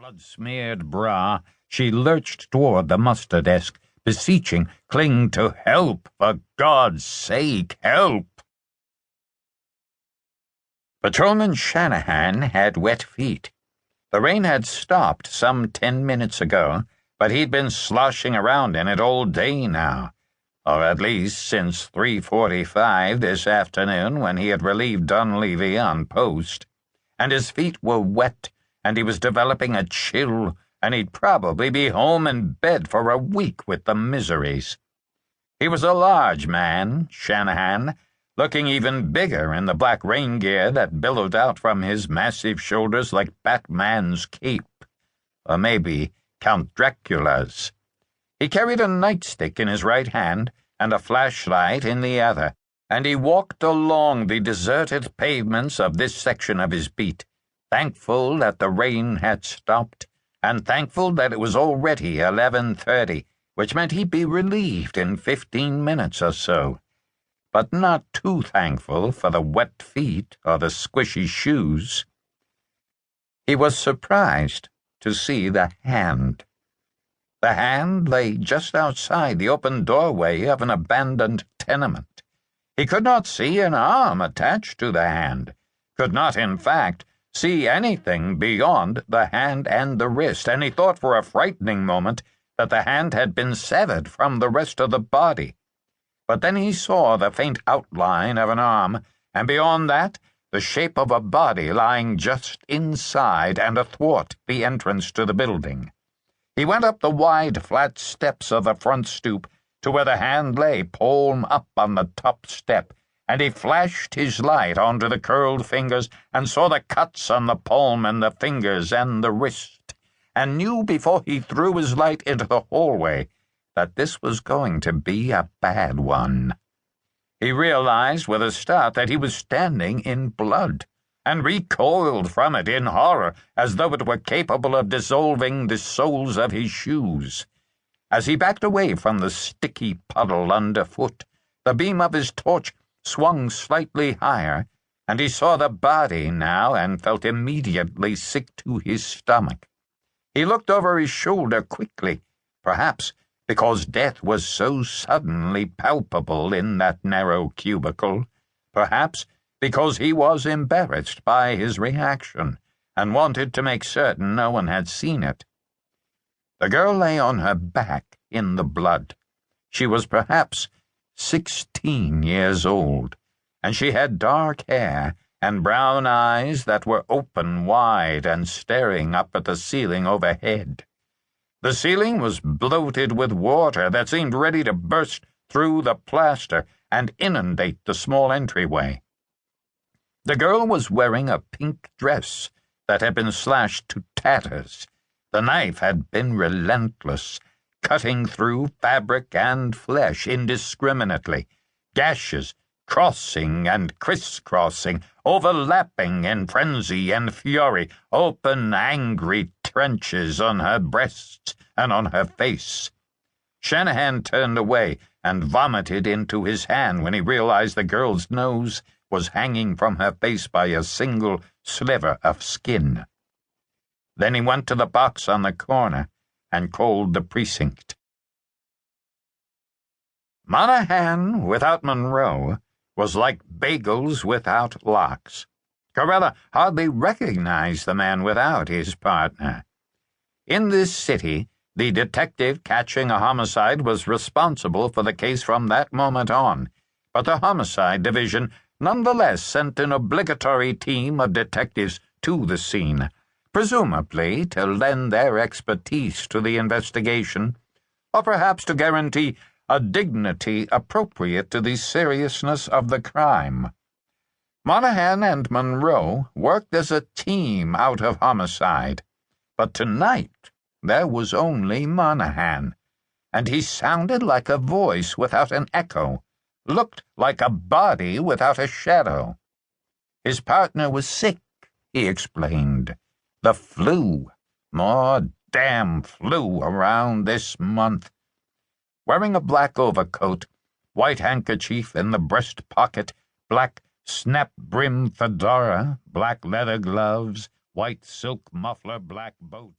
blood-smeared bra, she lurched toward the muster desk, beseeching, "Cling to help, for God's sake, help!" Patrolman Shanahan had wet feet. The rain had stopped some 10 minutes ago, but he'd been sloshing around in it all day now, or at least since 3:45 this afternoon when he had relieved Dunleavy on post, and his feet were wet, and he was developing a chill, and he'd probably be home in bed for a week with the miseries. He was a large man, Shanahan, looking even bigger in the black rain gear that billowed out from his massive shoulders like Batman's cape, or maybe Count Dracula's. He carried a nightstick in his right hand and a flashlight in the other, and he walked along the deserted pavements of this section of his beat, thankful that the rain had stopped, and thankful that it was already 11:30, which meant he'd be relieved in 15 minutes or so, but not too thankful for the wet feet or the squishy shoes. He was surprised to see the hand. The hand lay just outside the open doorway of an abandoned tenement. He could not see an arm attached to the hand, could not, in fact, see anything beyond the hand and the wrist, and he thought for a frightening moment that the hand had been severed from the rest of the body. But then he saw the faint outline of an arm, and beyond that, the shape of a body lying just inside and athwart the entrance to the building. He went up the wide, flat steps of the front stoop to where the hand lay, palm up on the top step, and he flashed his light onto the curled fingers and saw the cuts on the palm and the fingers and the wrist, and knew before he threw his light into the hallway that this was going to be a bad one. He realized with a start that he was standing in blood, and recoiled from it in horror as though it were capable of dissolving the soles of his shoes. As he backed away from the sticky puddle underfoot, the beam of his torch swung slightly higher, and he saw the body now and felt immediately sick to his stomach. He looked over his shoulder quickly, perhaps because death was so suddenly palpable in that narrow cubicle, perhaps because he was embarrassed by his reaction and wanted to make certain no one had seen it. The girl lay on her back in the blood. She was perhaps 16 years old, and she had dark hair and brown eyes that were open wide and staring up at the ceiling overhead. The ceiling was bloated with water that seemed ready to burst through the plaster and inundate the small entryway. The girl was wearing a pink dress that had been slashed to tatters. The knife had been relentless, cutting through fabric and flesh indiscriminately, gashes crossing and crisscrossing, overlapping in frenzy and fury, open, angry trenches on her breasts and on her face. Shanahan turned away and vomited into his hand when he realized the girl's nose was hanging from her face by a single sliver of skin. Then he went to the box on the corner and called the precinct. Monahan without Monroe was like bagels without lox. Carella hardly recognized the man without his partner. In this city, the detective catching a homicide was responsible for the case from that moment on, but the homicide division nonetheless sent an obligatory team of detectives to the scene, presumably to lend their expertise to the investigation, or perhaps to guarantee a dignity appropriate to the seriousness of the crime. Monahan and Monroe worked as a team out of homicide, but tonight there was only Monahan, and he sounded like a voice without an echo, looked like a body without a shadow. His partner was sick, he explained. The flu. More damn flu around this month. Wearing a black overcoat, white handkerchief in the breast pocket, black snap-brim fedora, black leather gloves, white silk muffler, black boat.